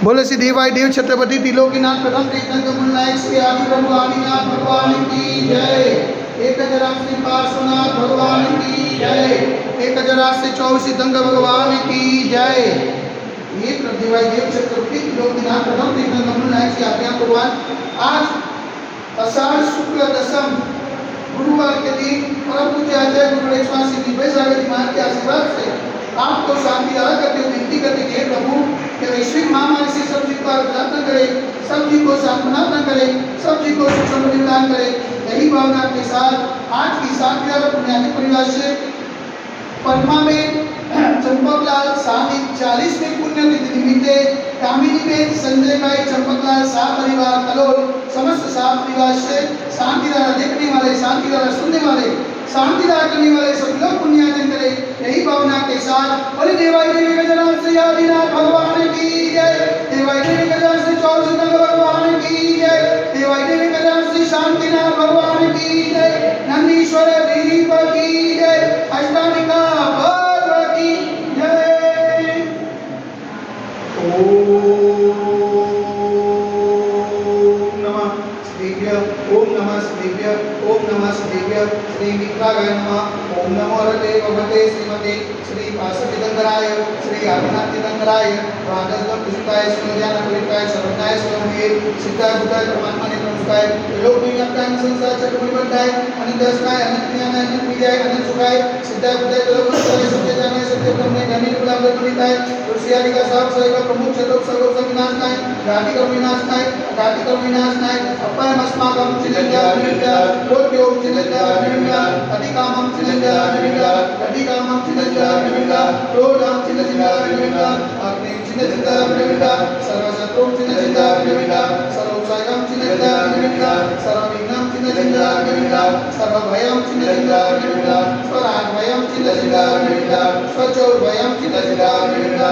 बोले श्री देवाय देव छत्रपति त्रिलोकीनाथ प्रथम तीर्थंकर मुनिनायक श्री आदि ब्रह्म आदिनाथ भगवान की जय। एक हजार श्री पार्श्वनाथ भगवान की जय। एक हजार से 24 सिद्धंकर भगवान की जय। ये देवाय देव छत्रपति त्रिलोकीनाथ प्रथम तीर्थंकर मुनिनायक श्री आज्ञा भगवान आज आषाढ़ शुक्ल दशम गुरुवार के दिन परम पूज्य आचार्य गुरु स्वामी दिव्य सागर जी महाराज के आशीर्वाद से आपको शांति दान करते हुए विनती करते हैं प्रभु कि वैश्विक महामारी से सब जीव पर प्रार्थना करे, सब जीव को सांत्वना प्रदान करे, सब जीव को सुख समृद्धि प्रदान करे। यही भावना के साथ आज की सात पुण्याति परिवार से पद्मा में चंपकलाल सानी 40वीं पुण्यतिथि निमित्ते कामिनी बेन संजय भाई चंपकलाल शाह परिवार कलोल समस्त शाह परिवार से शांतिदार देखने वाले, शांतिदार सुनने वाले, शांतिदार करने वाले सब लोग पुण्यार्जन करें। यही भावना के साथ बोले देवाय देवी गजानन श्री आदिनाथ भगवान की जय। देवाय देवी गजानन श्री 24 सिद्धंकर भगवान की जय। देवाय देवी गजानन श्री शांतिनाथ भगवान की जय। नंदीश्वर दीप की जय। अष्टानिका पर्व की जय। ओम नमः शिवाय। ओम नमः शिवाय। श्री मित्राय नमः। ओम नमो रते भगवते श्रीमते श्री पार्श्वतीर्थंकराय श्री आदिनाथ तीर्थंकराय राजस्व पुष्पाय सुज्ञान पुरिकाय सर्वज्ञाय स्वयं सिद्धाय बुद्धाय परमात्मा ने नमस्कार। लोक विज्ञान संसार चक्रवर्ती बनताय अनंतस्काय अनंत ज्ञान अनंत विद्याय अनंत सुखाय सिद्धाय बुद्धाय लोक विज्ञान सत्य ज्ञान सत्य ब्रह्म ज्ञानी गुलाम बनताय तुलसी का साफ सैव प्रमुख चतुर्थ सर्व विनाशनाय घाटी कर्म विनाशनाय घाटी कर्म विनाशनाय अपाय अस्माकं चिलंजा निविदा रोग्यों चिलंजा निविदा अधिकामं चिलंजा निविदा अधिकामं चिलंजा निविदा रोगं चिलंजा निविदा अग्नि चिलंजा निविदा सर्वशत्रु चिलंजा निविदा सर्वोपसायं चिलंजा निविदा सर्वविघ्नं चिलंजा निविदा सर्वभयं चिलंजा निविदा स्वराज्यं चिलंजा निविदा स्वचौर्यं चिलंजा निविदा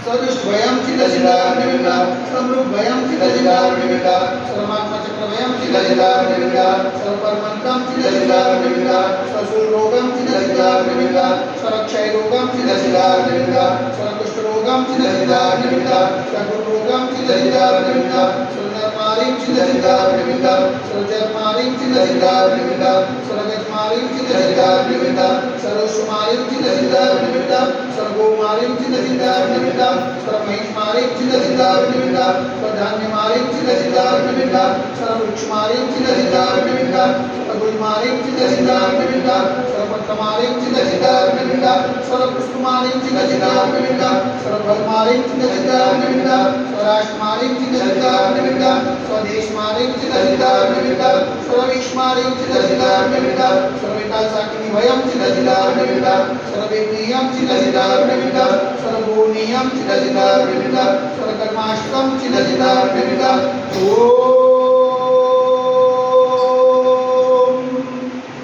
सदुष्टभयं चिलंजा निविदा समृद्धभयं चिलंजा निविदा सर्वात्मा चक्रभयं चिलंजा निविदा सर्वपरमंत्रं चिलंजा निविदा स्वशूलरोगं चिलंजा निविदा स्वरक्षयरोगं चिलंजा निविदा स्वकुष्ठरोगं चिलंजा निविदा स्वगुरुरोगं चिलंजा निविदा स्वनरमारिं चिलंजा निविदा स्वजरमारिं चिलंजा निविदा स्वरगजमारिं चिलंजा निविदा सर्वसुमारिं चिलंजा निविदा सर्वगोमारिं चिलंजा निविदा सर्वमहिमारिं चिलंजा निविदा स्वधान्यमारिं चिलंजा निविदा सर्ववृक्षमारिं चिलंजा निविदा सर्वगुलमारिं चिलंजा निविदा सर्वपत्रमारिं चिलंजा निविदा सर्वपुष्पमारिं चिलंजा निविदा सर्वफलमारिं चिलंजा निविदा स्वराष्ट्रमारिं चिलंजा निविदा स्वदेशमारिं चिलंजा निविदा सर्वविश्वमारिं चिलंजा निविदा सर्वविकासाकिनीभयं चिलंजा निविदा सर्ववेदनीयं चिलंजा निविदा सर्वभूनीयं चिलंजा निविदा सर्वकर्माष्टकं चिलंजा निविदा।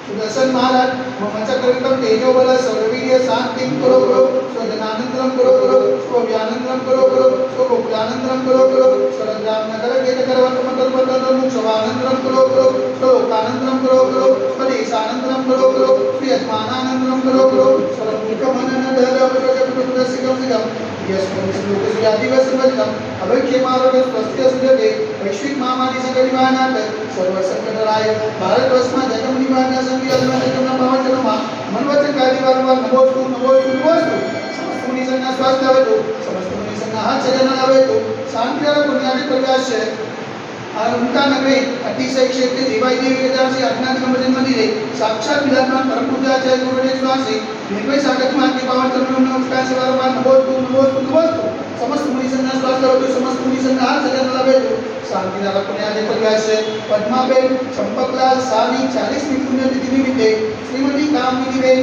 सुदर्शन महाराज ममचक्रविक्रम तेजोबल सर्ववीर्य शांति करो करो स्वजनानंदरम करो करो स्वव्यानंदरम करो करो स्वगोकुलानंदरम करो करो स्वरंगामनगर केतकरवत्तमतर्वतम मुक्षवानंदरम करो करो स्वलोकानंदरम करो करो स्वदेशानंदरम करो करो स्वयजमानानंदरम करो करो वैश्विक महामारी से निवारणार्थ सर्व संकटराय भारतवर्ष में जगम निवारण संगी अल्लाह प्रवचनमा मनवचन कार्य वारंवार नमोस्तु नमोस्तु नमोस्तु समस्त मुनि संघ स्वास्थ्य आवेतो समस्त मुनि संघ हाथ सजन आवेतो शांतिदार पुण्याति प्रकाश और उनका नगरे अतिशय क्षेत्र देवाय देवी गजानन से अज्ञात संबंधन मंदिर साक्षात विराजमान परम पूज्य आचार्य गुरुदेव स्वामी निर्भय सागर मान के पावन चरणों में नमस्कार से बारंबार नमोस्तु नमोस्तु नमोस्तु समस्त मुनि संघ स्वास्थ्य आवेतो समस्त मुनि संघ हाथ सजन आवेतो शांतिदार पुण्याति प्रकाश पद्माबेन चंपकलाल सानी 40वीं पुण्यतिथि निमित्ते श्रीमती कामिनी बेन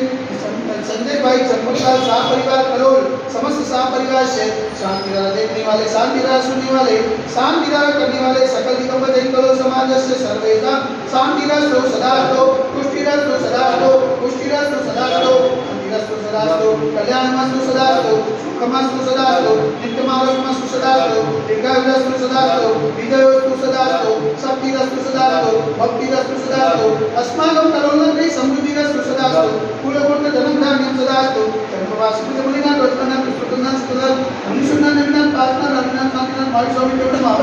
संजय भाई चंपकलाल शाह परिवार कलोल समस्त शाह परिवार से शांतिदार देखने वाले, शांतिदार सुनने वाले, शांतिदार करने वाले सकल दिगंबर जैन कलो समाज से सर्वेदा शांतिरस्तो सदास्तो पुष्टिरस्तो सदास्तो पुष्टिरस्तो सदास्तो शांतिरस्तो सदास्तो कल्याणमस्तु सदास्तो सुखमस्तु सदास्तो नित्यमावस्तु सदास्तो दीर्घायुरस्तु सदास्तो विजयोस्तु सदास्तो शक्तिरस्तु सदास्तो भक्तिरस्तु सदास्तो अस्माकं कलोलग्रे समृद्धिरस्तु सदास्तो कुलगोत्र धनं धान्यं सदास्तो जन्मवासुदेवलिना रत्नना पुष्पकना सुतला अनुशुद्धना नवीना पासना रत्ना माळी स्वामी तेवढं माव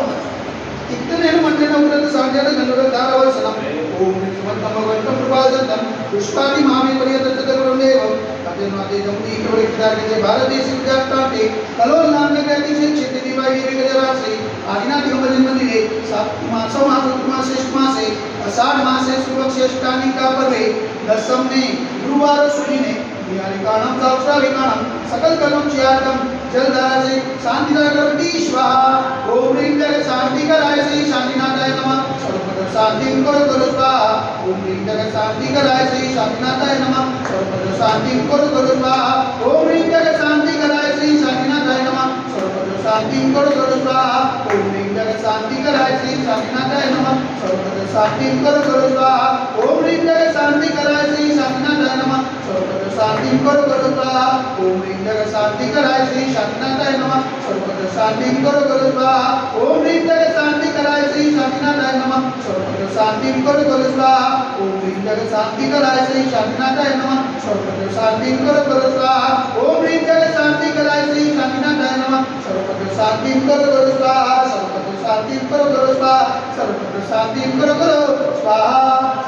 इतने मंदिर नवरत सांगण्यात गणपत दारावर सनम ओम श्रीमंत भगवंतं कृपाजंतम पुष्पादि मामे पर्यंत तदग्रमेव अजन्माते जमती केवळ किदारचे भारतीय विद्यार्थी कलोल नामक अतिशय क्षेत्र दिवाळी वेगजरासे आदिना दिवमजन मंदिरे सात मासो मासे मासे आषाढ मासे सुबक श्रेष्ठानी का पर्वे दशमने गुरुवार सुदिने निहारिकाणं साक्षाविकाणं सकल कर्मं चियातम जलधारासे शांतिदायकवती स्वाहा ओम ह्रीं जगत शांतिकराय श्री शांतिनाथाय नमः सर्वपद शांतिं करो स्वाहा ओम ह्रीं जगत शांतिकराय श्री शांतिनाथाय नमः सर्वपद शांतिं करो स्वाहा ओम ह्रीं जगत शांतिकराय श्री शांतिनाथाय नमः सर्वपद शांतिं करो स्वाहा ओम ह्रीं जगत शांतिकराय श्री शांतिनाथाय नमः सर्वपद शांतिं करो स्वाहा ओम ह्रीं जगत शांतिकराय श्री शांतिनाथाय नमः सर्वपद शांतिं करो स्वाहा ओम ह्रीं जगत शांतिकराय श्री शांतिनाथाय नमः सर्वपद शांतिं करो स्वाहा ओम ह्रीं जगत शांतिकराय श्री शांतिनाथाय नमः सर्वपद शांतिं करो स्वाहा ओम ह्रीं जगत शांतिकराय श्री शांतिनाथाय नमः सर्वपद शांतिं करो स्वाहा ओम ह्रीं जगत शांतिकराय श्री शांतिनाथाय नमः सर्वपद शांतिं करो स्वाहा सर्वपद शांतिं करो स्वाहा सर्वपद शांतिं करो स्वाहा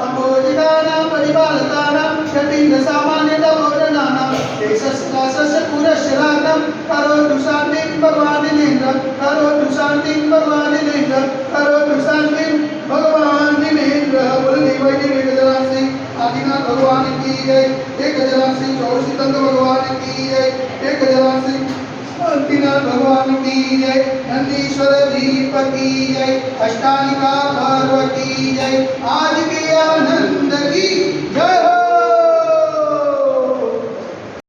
संभोजितानां परिपालकानां यतीन्द्र सामान्य भोजनानां देशस्काशस्य पुरश्चराणां करोतु शान्तिं भगवानिनेन्द्र करोतु शान्तिं भगवानिनेन्द्र करोतु शान्तिं भगवानिनेन्द्र बोल देवाई वेगजरासी आदिनाथ भगवान की जय एक जरासी चौसी तंग भगवान की जय एक जरासी शांतिनाथ भगवान की जय नंदीश्वर दीप की जय अष्टालिका पर्व की जय आज के आनंद की जय।